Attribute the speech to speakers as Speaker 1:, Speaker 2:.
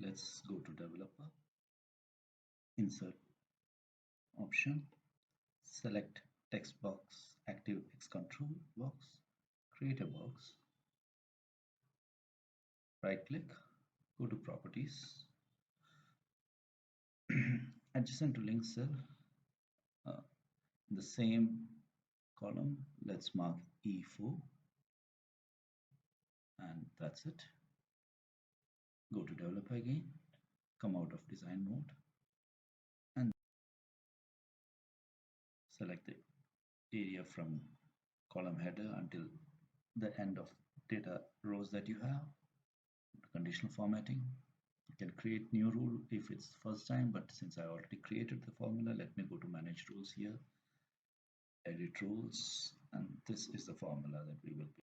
Speaker 1: let's go to developer, insert option, select text box, active X control box, create a box, right click, go to properties, adjacent to link cell, in the same column, let's mark E4, and that's it. Go to developer again, come out of design mode, and select the area from column header until the end of data rows that you have. Conditional formatting. You can create new rule if it's first time, but since I already created the formula, let me go to manage rules here, edit rules, and this is the formula that we will be